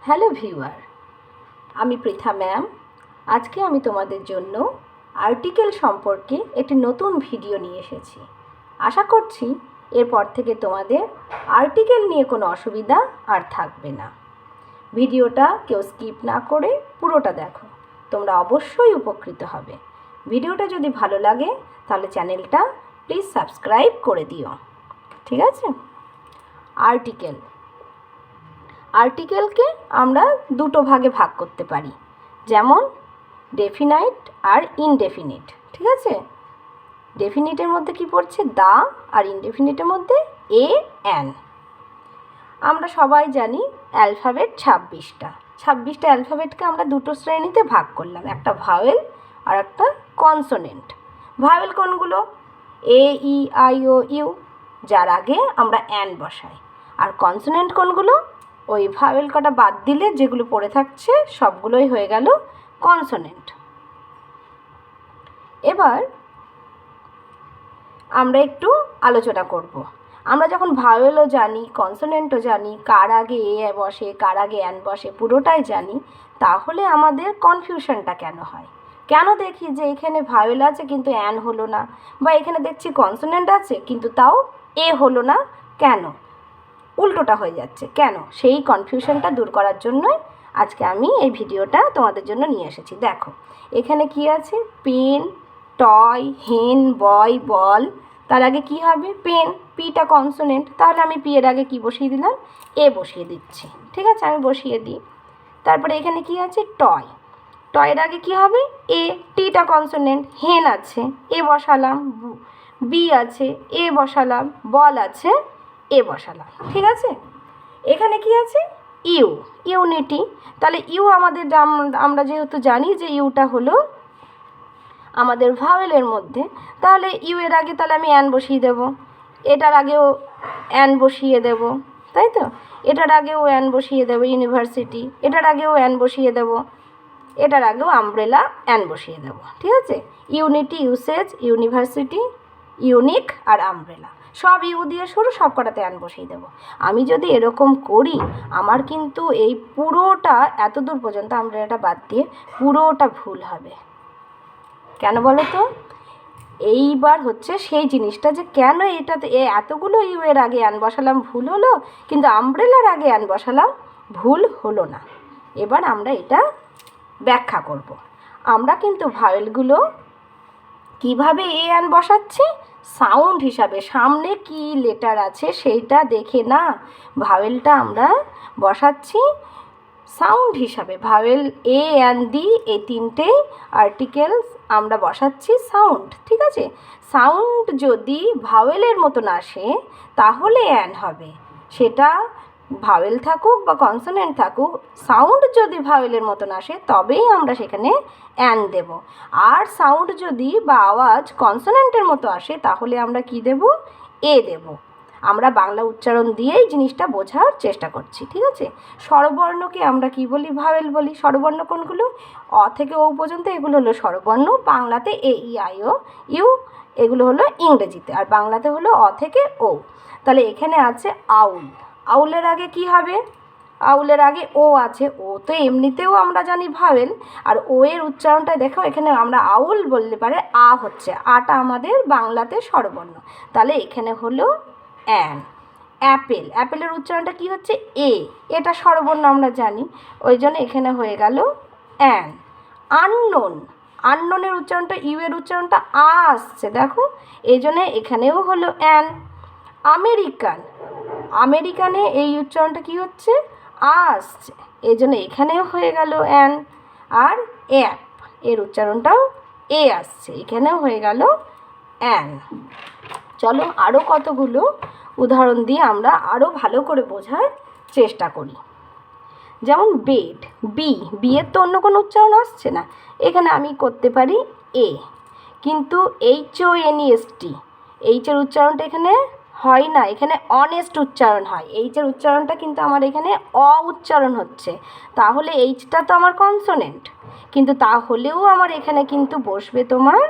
Hello viewer, আমি Pritha ma'am. আজকে আমি তোমাদের জন্য আর্টিকেল সম্পর্কে একটি নতুন ভিডিও নিয়ে এসেছি। আশা করছি এরপর থেকে তোমাদের আর্টিকেল নিয়ে কোনো অসুবিধা আর থাকবে না। ভিডিওটা কেউ স্কিপ না করে পুরোটা দেখো, তোমরা অবশ্যই উপকৃত হবে। ভিডিওটা যদি ভালো লাগে তাহলে চ্যানেলটা প্লিজ সাবস্ক্রাইব করে দিও, ঠিক আছে? আর্টিকেলকে আমরা দুটো ভাগে ভাগ করতে পারি, যেমন ডেফিনাইট আর ইনডেফিনিট, ঠিক আছে? ডেফিনিটের মধ্যে কি পড়ছে? দা, আর ইনডেফিনিটের মধ্যে এ অ্যান। আমরা সবাই জানি অ্যালফাবেট 26টা অ্যালফাবেটকে আমরা দুটো শ্রেণীতে ভাগ করলাম, একটা ভাওয়েল আর একটা কনসোনেন্ট। ভাওয়েল কোনগুলো? এ, ই, আই, ও, ইউ, যার আগে আমরা অ্যান বসাই। আর কনসোনেন্ট কোনগুলো? ওই ভাওয়েল কটা বাদ দিলে যেগুলো পড়ে থাকছে সবগুলোই হয়ে গেল কনসোনেন্ট। এবার আমরা একটু আলোচনা করব। আমরা যখন ভাওয়েলও জানি, কনসোনেন্টও জানি, কার আগে এ বসে কার আগে অ্যান বসে পুরোটাই জানি, তাহলে আমাদের কনফিউশনটা কেন হয়? কেন দেখি যে এখানে ভাওয়েল আছে কিন্তু অ্যান হলো না, বা এখানে দেখছি কনসোনেন্ট আছে কিন্তু তাও এ হলো না, কেন উল্টোটা হয়ে যাচ্ছে কেন? সেই কনফিউশনটা দূর করার জন্যই আজকে আমি এই ভিডিওটা তোমাদের জন্য নিয়ে এসেছি। দেখো এখানে কি আছে? পেন, টয়, হেন, বয়, বল। তার আগে কি হবে? পেন। পিটা কনসোনেন্ট, তাহলে আমি পি এর আগে কি বসিয়ে দিলাম? এ বসিয়ে দিচ্ছি, ঠিক আছে? আমি বসিয়ে দিই। তারপরে এখানে কি আছে? টয়। টয়ের আগে কি হবে? এ। টিটা কনসোনেন্ট, হেন আছে, এ বসালাম। বি আছে, এ বসালাম। বল আছে, এ বসালাম, ঠিক আছে? এখানে কি আছে? You, unity. তাহলে ইউ আমাদের আমরা যেহেতু জানি যে ইউটা হলো আমাদের ভাওয়েলের মধ্যে, তাহলে ইউ এর আগে তাহলে আমি অ্যান বসিয়ে দেব, এটার আগেও অ্যান বসিয়ে দেব, তাই তো? এটার আগেও অ্যান বসিয়ে দেব, ইউনিভার্সিটি। এটার আগেও অ্যান বসিয়ে দেব, এটার আগেও আমব্রেলা অ্যান বসিয়ে দেব, ঠিক আছে? ইউনিটি, ইউসেজ, ইউনিভার্সিটি, ইউনিক আর আমব্রেলা সব ইউ দিয়ে শুরু, সব কটাতে অ্যান বসিয়ে দেব। আমি যদি এরকম করি আমার কিন্তু এই পুরোটা এত দূর পর্যন্ত আমব্রেলাটা বাদ দিয়ে পুরোটা ভুল হবে। কেন বলো তো? এইবার হচ্ছে সেই জিনিসটা যে কেন এটাতে এতগুলো ইউ এর আগে অ্যান বসালাম ভুল হলো, কিন্তু আমব্রেলার আগে অ্যান বসালাম ভুল হলো না। এবার আমরা এটা ব্যাখ্যা করব। আমরা কিন্তু ভাওয়েলগুলো কিভাবে এ অ্যান বসাচ্ছি? সাউন্ড হিসাবে, সামনে কি লেটার আছে সেইটা দেখে না, ভাওয়েলটা আমরা বসাচ্ছি সাউন্ড হিসাবে। ভাওয়েল এ অ্যান দি, এই তিনটেই আর্টিকেলস আমরা বসাচ্ছি সাউন্ড, ঠিক আছে? সাউন্ড যদি ভাওয়েলের মতন আসে তাহলে অ্যান হবে, সেটা ভাওয়েল থাকুক বা কনসোনেন্ট থাকুক। সাউন্ড যদি ভাওয়েলের মতন আসে তবেই আমরা সেখানে অ্যান দেব। আর সাউন্ড যদি বা আওয়াজ কনসোনেন্টের মতো আসে তাহলে আমরা কি দেব? এ দেব। আমরা বাংলা উচ্চারণ দিয়েই জিনিসটা বোঝার চেষ্টা করছি, ঠিক আছে? স্বরবর্ণকে আমরা কি বলি? ভাওয়েল বলি। স্বরবর্ণ কোনগুলো? অ থেকে ও পর্যন্ত এগুলো হলো স্বরবর্ণ। বাংলাতে এ, ই, আই, ও, ইউ, এগুলো হলো ইংরেজিতে, আর বাংলাতে হলো অ থেকে ও। তাহলে এখানে আছে আউল। আউলের আগে কি হবে? আউলের আগে ও আছে। ও তো এমনিতেও আমরা জানি ভাওয়েল, আর ও এর উচ্চারণটা দেখো, এখানে আমরা আউল বলতে পারে আ হচ্ছে, আটা আমাদের বাংলাতে স্বরবর্ণ। তাহলে এখানে হলো অ্যান। অ্যাপেল, অ্যাপেলের উচ্চারণটা কি হচ্ছে? এ, এটা স্বরবর্ণ আমরা জানি, ওই জন্য এখানে হয়ে গেল অ্যান। আননোন, আননোনের উচ্চারণটা ইউ এর উচ্চারণটা আ আসছে, দেখো, এই জন্য এখানেও হলো অ্যান। আমেরিকান, আমেরিকানে এই উচ্চারণটা কি হচ্ছে? আ আসছে, এই জন্য এখানেও হয়ে গেল অ্যান। আর অ্যাপ, এর উচ্চারণটাও এ আসছে, এখানেও হয়ে গেল অ্যান। চলো আরও কতগুলো উদাহরণ দিয়ে আমরা আরও ভালো করে বোঝার চেষ্টা করি। যেমন বেড, বি, বি এর তো অন্য কোনো উচ্চারণ আসছে না, এখানে আমি করতে পারি এ, কিন্তু H O N E S T, এইচের উচ্চারণটা এখানে হয় না, এখানে অনেস্ট উচ্চারণ হয়। এইচের উচ্চারণটা কিন্তু আমার এখানে অ উচ্চারণ হচ্ছে, তাহলে এইচটা তো আমার কনসোনেন্ট, কিন্তু তাহলেও আমার এখানে কিন্তু বসবে তোমার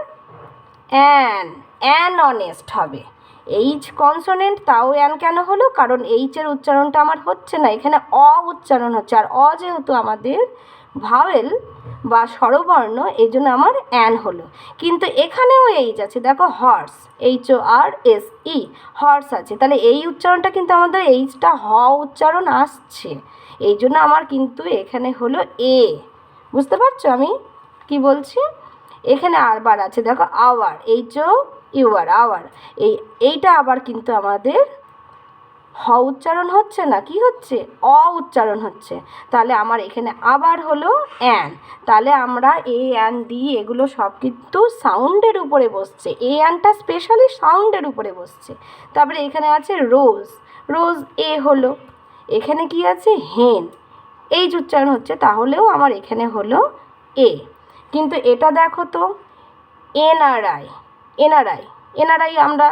অ্যান, অ্যান অনেস্ট হবে। এইচ কনসোনেন্ট, তাও অ্যান কেন হলো? কারণ এইচের উচ্চারণটা আমার হচ্ছে না, এখানে অ উচ্চারণ হচ্ছে, আর অ যেহেতু আমাদের ভাওয়েল বা স্বরবর্ণ, এই জন্য আমার অ্যান হলো। কিন্তু এখানেও এইচ আছে, দেখো হর্স, HORSE, হর্স আছে, তাহলে এই উচ্চারণটা কিন্তু আমাদের এইচটা হ উচ্চারণ আসছে, এই জন্য আমার কিন্তু এখানে হলো এ। বুঝতে পারছো আমি কি বলছি? এখানে আবার আছে দেখো আওয়ার, HOUR, আওয়ার, এইটা আবার কিন্তু আমাদের হ উচ্চারণ হচ্ছে না, কি হচ্ছে? অ উচ্চারণ হচ্ছে, তাহলে আমার এখানে আবার হলো অ্যান। তাহলে আমরা এ অ্যান দিই, এগুলো সব কিন্তু সাউন্ডের উপরে বসছে, এ অ্যানটা স্পেশালি সাউন্ডের উপরে বসছে। তারপরে এখানে আছে রোজ, রোজ এ হলো। এখানে কি আছে? হেন, এই যে উচ্চারণ হচ্ছে, তাহলেও আমার এখানে হলো এ। কিন্তু এটা দেখো তো, এনআরআই, এনআরআই, এনআরআই আমরা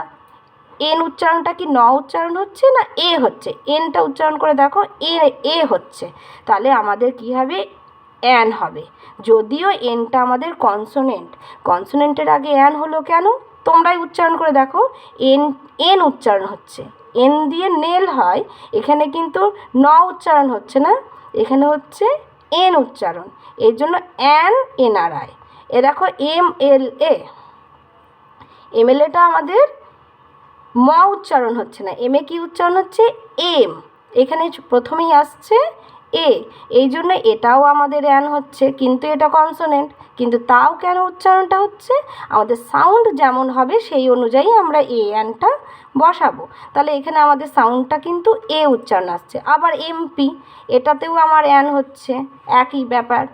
এন উচ্চারণটা কি ন উচ্চারণ হচ্ছে না এ হচ্ছে? এনটা উচ্চারণ করে দেখো, এ হচ্ছে, তাহলে আমাদের কি হবে? অ্যান হবে। যদিও এনটা আমাদের কনসোনেন্ট, কনসোনেন্টের আগে অ্যান হলো কেন? তোমরাই উচ্চারণ করে দেখো, এন উচ্চারণ হচ্ছে, এন দিয়ে নেল হয়, এখানে কিন্তু ন উচ্চারণ হচ্ছে না, এখানে হচ্ছে এন উচ্চারণ, এর জন্য অ্যান, এনআরআই। এ দেখো MLA, MLAটা আমাদের ম উচ্চারণ হচ্ছে না, এম এ কি উচ্চারণ হচ্ছে? এম, এখানে প্রথমেই আসছে এ, এই জন্য এটাও আমাদের অ্যান হচ্ছে, কিন্তু এটা কনসোনেন্ট, কিন্তু তাও কেন উচ্চারণটা হচ্ছে? আমাদের সাউন্ড যেমন হবে সেই অনুযায়ী আমরা এ অ্যানটা বসাবো, তাহলে এখানে আমাদের সাউন্ডটা কিন্তু এ উচ্চারণ আসছে। আবার MP, এটাতেও আমার অ্যান হচ্ছে, একই ব্যাপার।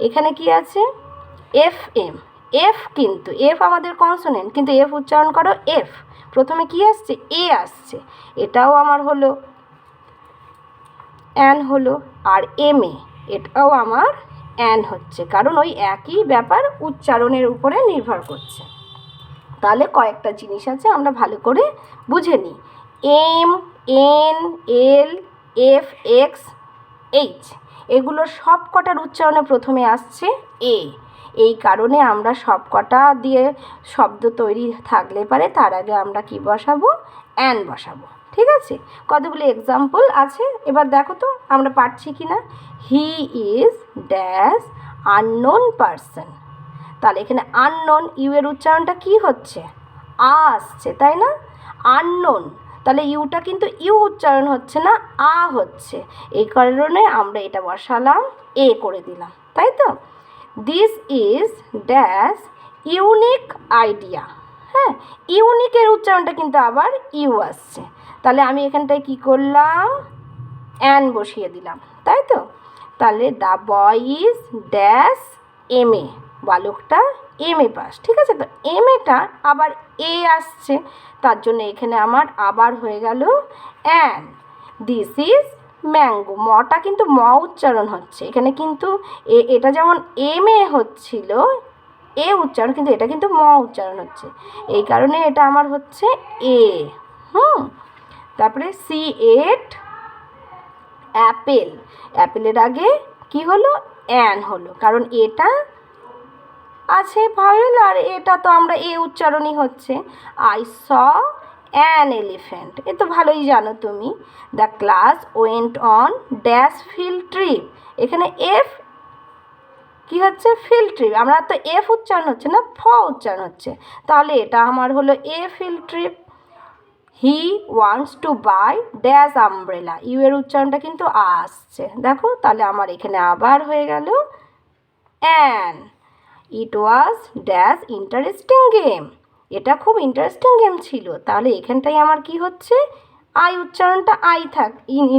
এখানে কি আছে? FM, এফ, কিন্তু এফ আমাদের কনসোনেন্ট, কিন্তু এফ উচ্চারণ করো এফ, প্রথমে কি আসছে? এ আসছে, এটাও আমার হলো অ্যান হলো। আর MA, এটাও আমার অ্যান হচ্ছে, কারণ ওই একই ব্যাপার উচ্চারণের উপরে নির্ভর করছে। তাহলে কয়েকটা জিনিস আছে, আমরা ভালো করে বুঝে নিই। M, N, L, F, X, H, এগুলোর সব কটার উচ্চারণে প্রথমে আসছে এ, এই কারণে আমরা সব কটা দিয়ে শব্দ তৈরি থাকলে পারে তার আগে আমরা কি বসাবো? অ্যান বসাবো। ঠিক আছে, কতগুলো এক্সাম্পল আছে, এবার দেখো তো আমরা পারছি কি না। He is dash unknown person, তাহলে এখানে আননোন, ইউ এর উচ্চারণটা কি হচ্ছে? আ আসছে, তাই না? আননোন, তাহলে ইউটা কিন্তু ইউ উচ্চারণ হচ্ছে না, আ হচ্ছে, এই কারণে আমরা এটা বসালাম, এ করে দিলাম, তাই তো? This is dash unique idea, হ্যাঁ, ইউনিকের উচ্চারণটা কিন্তু আবার ইউ আসছে, তাহলে আমি এখানটায় কি করলাম? অ্যান বসিয়ে দিলাম, তাই তো? তাহলে the boy is dash MA, বালকটা MA pass, ঠিক আছে? তো MAটা আবার এ আসছে, তার জন্য এখানে আমার আবার হয়ে গেল অ্যান। দিস ইজ ম্যাঙ্গো, মটা কিন্তু ম উচ্চারণ হচ্ছে, এখানে কিন্তু এটা যেমন MA হচ্ছিল এ উচ্চারণ, কিন্তু এটা কিন্তু ম উচ্চারণ হচ্ছে, এই কারণে এটা আমার হচ্ছে এ। তারপরে সি এট অ্যাপেল, অ্যাপেলের আগে কি হলো? অ্যান হলো, কারণ এটা আছে ভাওয়েল, আর এটা তো আমরা এ উচ্চারণই হচ্ছে। আই স অ্যান এলিফ্যান্ট, এ তো ভালোই জানো তুমি। The class went on dash field trip, এখানে এফ কি হচ্ছে? ফিল্ড ট্রিপ, আমরা তো এফ উচ্চারণ হচ্ছে না, ফ উচ্চারণ হচ্ছে, তাহলে এটা আমার হলো a field trip. He wants to buy dash umbrella, U এর উচ্চারণটা কিন্তু আসছে, দেখো, তাহলে আমার এখানে আবার হয়ে গেল an. It was dash interesting game, এটা খুব ইন্টারেস্টিং গেম ছিল, তাহলে এখানটাই আমার কি হচ্ছে? আই উচ্চারণটা আই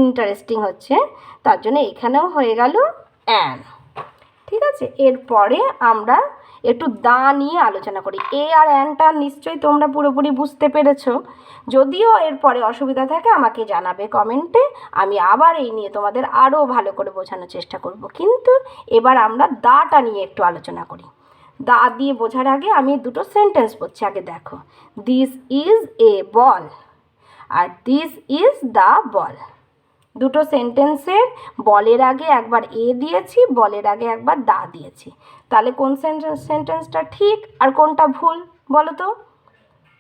ইন্টারেস্টিং হচ্ছে, তার জন্য এখানেও হয়ে গেল অ্যান। ঠিক আছে, এরপরে আমরা একটু দা নিয়ে আলোচনা করি। এ আর অ্যানটা নিশ্চয়ই তোমরা পুরোপুরি বুঝতে পেরেছো, যদিও এরপরে অসুবিধা থাকে আমাকে জানাবে কমেন্টে, আমি আবার এই নিয়ে তোমাদের আরও ভালো করে বোঝানোর চেষ্টা করব। কিন্তু এবার আমরা দাটা নিয়ে একটু আলোচনা করি। দা দিয়ে বোঝার আগে আমি দুটো সেন্টেন্স বলছি, আগে দেখো। দিস ইজ এ বল আর দিস ইজ দ্য বল, দুটো সেন্টেন্সের বলের আগে একবার এ দিয়েছি, বলের আগে একবার দা দিয়েছি, তাহলে কোন সেন্টেন্সটা ঠিক আর কোনটা ভুল বলো তো?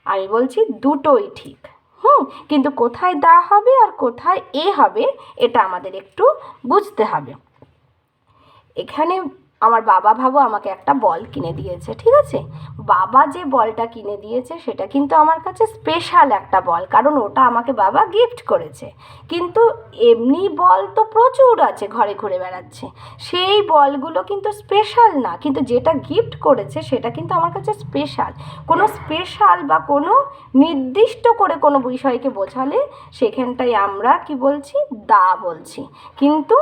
আমি বলছি দুটোই ঠিক। কিন্তু কোথায় দা হবে আর কোথায় এ হবে এটা আমাদের একটু বুঝতে হবে। এখানে আমার বাবা ভাবো আমাকে একটা বল কিনে দিয়েছে, ঠিক আছে। বাবা যে বলটা কিনে দিয়েছে সেটা কিন্তু আমার কাছে স্পেশাল একটা বল, কারণ ওটা আমাকে বাবা গিফট করেছে। কিন্তু এমনি বল তো প্রচুর আছে ঘরে ঘুরে বেড়াচ্ছে, সেই বলগুলো কিন্তু স্পেশাল না, কিন্তু যেটা গিফট করেছে সেটা কিন্তু আমার কাছে স্পেশাল। কোনো স্পেশাল বা কোনো নির্দিষ্ট করে কোনো বিষয়কে বোঝালে সেখানটায় আমরা কি বলছি, দা বলছি। কিন্তু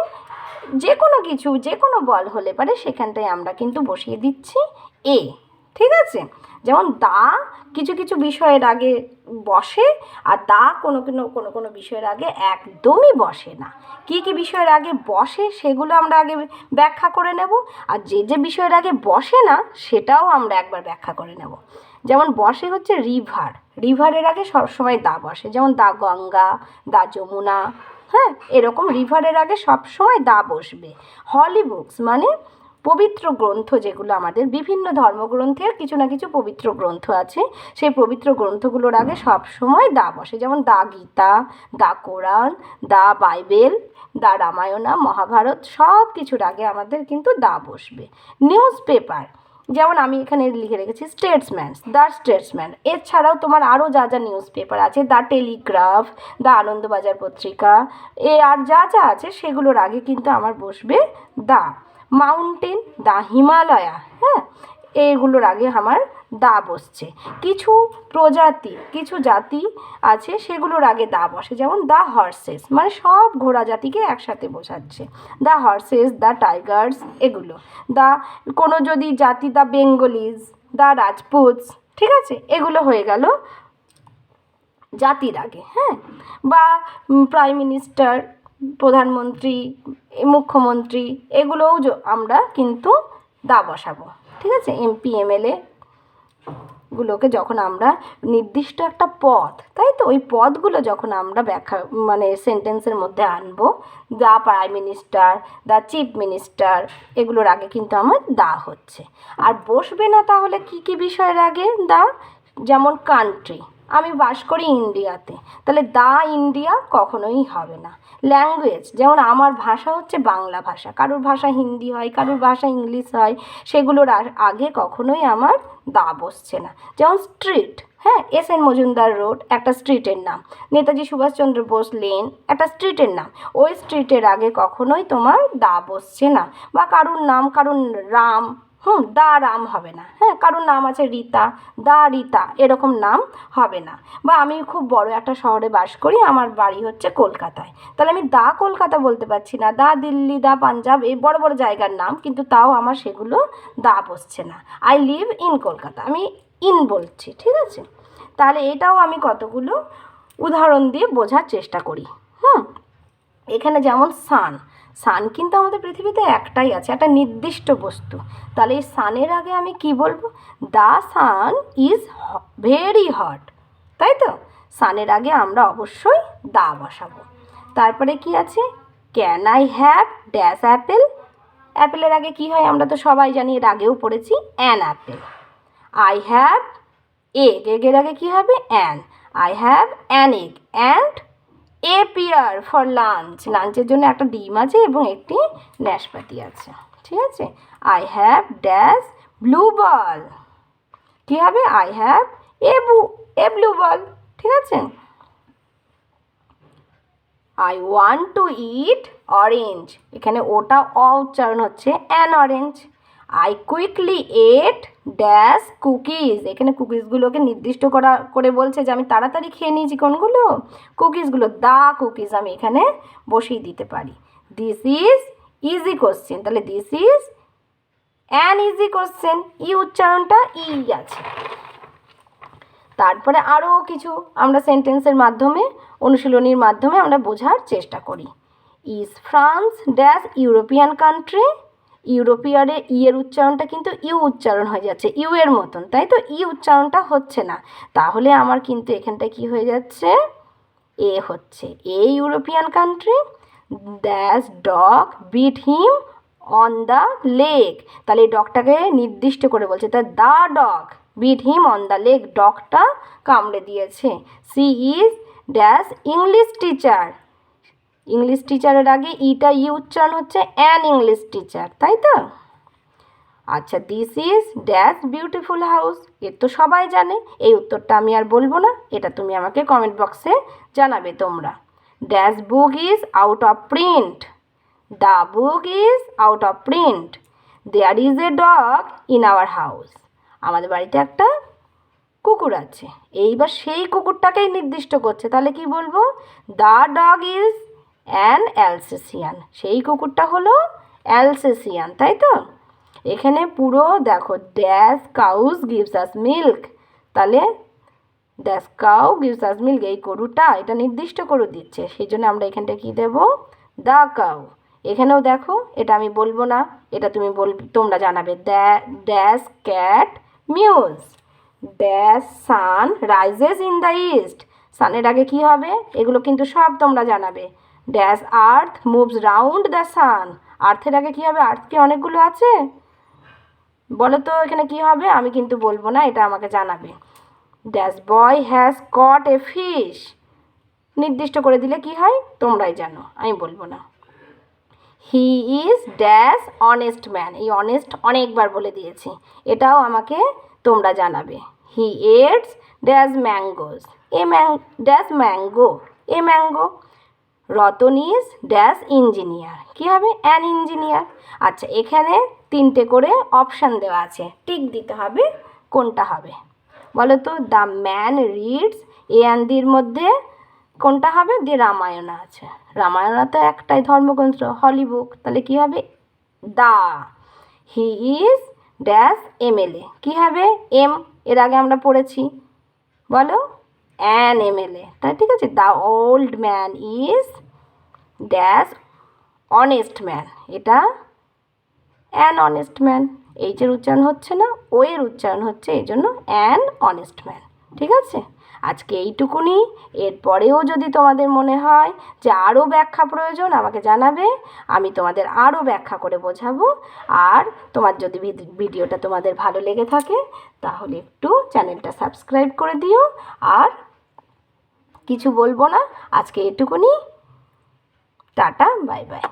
যে কোনো কিছু, যে কোনো বল হলে পারে সেখানটায় আমরা কিন্তু বসিয়ে দিচ্ছি এ, ঠিক আছে। যেমন দা কিছু কিছু বিষয়ের আগে বসে, আর দা কোনো কোনো কোনো কোনো বিষয়ের আগে একদমই বসে না। কী কী বিষয়ের আগে বসে সেগুলো আমরা আগে ব্যাখ্যা করে নেব, আর যে যে বিষয়ের আগে বসে না সেটাও আমরা একবার ব্যাখ্যা করে নেব। যেমন বসে হচ্ছে রিভার, রিভারের আগে সবসময় দা বসে, যেমন দা গঙ্গা, দা যমুনা, হ্যাঁ, এরকম রিভারের আগে সবসময় দা বসবে। হলি বুকস মানে পবিত্র গ্রন্থ, যেগুলো আমাদের বিভিন্ন ধর্মগ্রন্থের কিছু না কিছু পবিত্র গ্রন্থ আছে, সেই পবিত্র গ্রন্থগুলোর আগে সবসময় দা বসে, যেমন দা গীতা, দা কোরআন, দা বাইবেল, দা রামায়ণা, মহাভারত, সব কিছুর আগে আমাদের কিন্তু দা বসবে। নিউজ পেপার, যেমন আমি এখানে লিখে রেখেছি স্টেটসম্যান, দ্য স্টেটসম্যান। এছাড়াও তোমার আরও যা যা নিউজ পেপার আছে, দ্য টেলিগ্রাফ, দ্য আনন্দবাজার পত্রিকা, আর যা যা আছে সেগুলোর আগে কিন্তু আমার বসবে দা। মাউন্টেন, দা হিমালয়া, হ্যাঁ, এইগুলোর আগে আমার দা বসছে। কিছু প্রজাতি, কিছু জাতি আছে সেগুলোর আগে দা বসে, যেমন দা হর্সেস, মানে সব ঘোড়া জাতিকে একসাথে বোঝাচ্ছে। দা হর্সেস, দা টাইগার্স, এগুলো। দা কোনো যদি জাতি, দা বেঙ্গলিজ, দা রাজপুতস, ঠিক আছে, এগুলো হয়ে গেল জাতির আগে, হ্যাঁ। বা প্রাইম মিনিস্টার, প্রধানমন্ত্রী, মুখ্যমন্ত্রী, এগুলোও আমরা কিন্তু দা বসাবো, ঠিক আছে। এমপি এমএলএ গুলোকে যখন আমরা নির্দিষ্ট একটা পদ, তাই তো, ওই পদগুলো যখন আমরা ব্যাখ্যা মানে সেন্টেন্সের মধ্যে আনবো, দা প্রাইম মিনিস্টার, দা চিফ মিনিস্টার, এগুলোর আগে কিন্তু আমার দা হচ্ছে। আর বসবে না তাহলে কি কি বিষয়ের আগে দা, যেমন কান্ট্রি, আমি বাস করি ইন্ডিয়াতে, তাহলে দা ইন্ডিয়া কখনোই হবে না। ল্যাঙ্গুয়েজ, যেমন আমার ভাষা হচ্ছে বাংলা ভাষা, কারোর ভাষা হিন্দি হয়, কারোর ভাষা ইংলিশ হয়, সেগুলোর আগে কখনোই আমার দা বসছে না। যেমন স্ট্রিট, হ্যাঁ, এস এন মজুমদার রোড একটা স্ট্রিটের নাম, নেতাজি সুভাষচন্দ্র বোস লেন একটা স্ট্রিটের নাম, ওই স্ট্রিটের আগে কখনোই তোমার দা বসছে না। বা কারুর নাম, কারুর রাম, দা রাম হবে না, হ্যাঁ, কারোর নাম আছে রীতা, দা রীতা, এরকম নাম হবে না। বা আমি খুব বড় একটা শহরে বাস করি, আমার বাড়ি হচ্ছে কলকাতায়, তাহলে আমি দা কলকাতা বলতে পারছি না, দা দিল্লি, দা পাঞ্জাব, এই বড় বড় জায়গার নাম, কিন্তু তাও আমার সেগুলো দা বসছে না। আই লিভ ইন কলকাতা, আমি ইন বলছি, ঠিক আছে। তাহলে এটাও আমি কতগুলো উদাহরণ দিয়ে বোঝার চেষ্টা করি। এখানে যেমন সান, সান কিন্তু আমাদের পৃথিবীতে একটাই আছে, একটা নির্দিষ্ট বস্তু, তাহলে এই সানের আগে আমি কি বলবো, the sun is very hot, তাই তো। সানের আগে আমরা অবশ্যই দা বসাবো। তারপরে কি আছে, can I have dash apple, অ্যাপেলের আগে কি হয় আমরা তো সবাই জানি, এর আগেও পড়েছি, an apple. I have egg, এগের আগে কি হবে, an, I have an egg and a pear for lunch, লাঞ্চের জন্য একটা ডিম আছে এবং একটি নাশপাতি আছে, ঠিক আছে। I have dash blue ball, কী হবে, I have a blue ball, ঠিক আছে। I want to eat orange, এখানে ওটা উচ্চারণ হচ্ছে an orange. I quickly ate dash cookies, এখানে কুকিজগুলোকে নির্দিষ্ট করে বলছে যে আমি তাড়াতাড়ি খেয়ে নিয়েছি কোনগুলো, কুকিজগুলো, দা কুকিজ আমি এখানে বসিয়ে দিতে পারি। দিস ইজ ইজি কোশ্চেন, তাহলে this is an easy question, E উচ্চারণটা ই আছে। তারপরে আরও কিছু আমরা সেন্টেন্সের মাধ্যমে, অনুশীলনীর মাধ্যমে আমরা বোঝার চেষ্টা করি। Is France dash European country, ইউরোপিয়ারে ই এর উচ্চারণটা কিন্তু ইউ উচ্চারণ হয়ে যাচ্ছে, ইউ এর মতন, তাই তো, ই উচ্চারণটা হচ্ছে না, তাহলে আমার কিন্তু এখানটায় কি হয়ে যাচ্ছে, এ হচ্ছে, a European country. Dash dog bit him on the leg, তাহলে এই ডগটাকে নির্দিষ্ট করে বলছে, তাই the dog bit him on the leg, ডগটা কামড়ে দিয়েছে। She is dash English teacher. English টিচারের আগে ইটা ই উচ্চারণ হচ্ছে অ্যান ইংলিশ টিচার, তাই তো? আচ্ছা, this is dash beautiful house. এর তো সবাই জানে, এই উত্তরটা আমি আর বলবো না, এটা তুমি আমাকে কমেন্ট বক্সে জানাবে তোমরা। Dash book is out of print. The book is out of print. There is a dog in our house. আমাদের বাড়িতে একটা কুকুর আছে। এইবার সেই কুকুরটাকেই নির্দিষ্ট করছে, তাহলে কি বলবো? The dog is an Alsatian. সেই কুকুরটা হলো অ্যালসেসিয়ান, তাই তো? এখানে পুরো দেখো, dash cows gives us milk. তাহলে dash cow gives us milk, এই গরুটা এটা নির্দিষ্ট করে দিচ্ছে, সেই জন্য আমরা এখানটা কি দেব? The cow. এখানেও দেখো, এটা আমি বলবো না, এটা তুমি তোমরা জানাবে। Dash cat mews. Dash sun rises in the east. সানের আগে কি হবে? এগুলো কিন্তু সব তোমরা জানাবে। Dash earth moves round the sun. আর্থের আগে কি হবে? আর্থ কি অনেকগুলো আছে? বলো তো এখানে কি হবে? আমি কিন্তু বলবো না, এটা আমাকে জানাবে। Dash boy has caught a fish. নির্দিষ্ট করে দিলে কি হয় তোমরাই জানো, আমি বলবো না। He is dash honest man. এই অনেস্ট অনেকবার বলে দিয়েছি, এটাও আমাকে তোমরা জানাবে। He eats dash mangoes. Dash mango, a mango. Ratan is dash engineer. কী হবে? An engineer. আচ্ছা, এখানে 3টে করে অপশান দেওয়া আছে, টিক দিতে হবে কোনটা হবে বলো তো। The man reads, a and দির মধ্যে কোনটা হবে? দিয়ে রামায়ণ আছে। রামায়ণ তো একটাই ধর্মগ্রন্থ, হলি বুক, তাহলে কী হবে? The. He is dash MLA. কী হবে? এম, এর আগে আমরা পড়েছি, বলো। অ্যান এমএলএ, তাই ঠিক আছে। The old man is dash honest man. এটা অ্যান অনেস্ট ম্যান। এইচের উচ্চারণ হচ্ছে না, ও এর উচ্চারণ হচ্ছে, এই জন্য অ্যান অনেস্ট ম্যান। ঠিক আছে, আজকে এইটুকুনি। এরপরেও যদি তোমাদের মনে হয় যে আরও ব্যাখ্যা প্রয়োজন, আমাকে জানাবে, আমি তোমাদের আরও ব্যাখ্যা করে বোঝাবো। আর তোমার যদি ভিডিওটা তোমাদের ভালো লেগে থাকে, তাহলে একটু চ্যানেলটা সাবস্ক্রাইব করে দিও। আর কিছু বলবো না, আজকে এটুকুনি। Tata, bye by.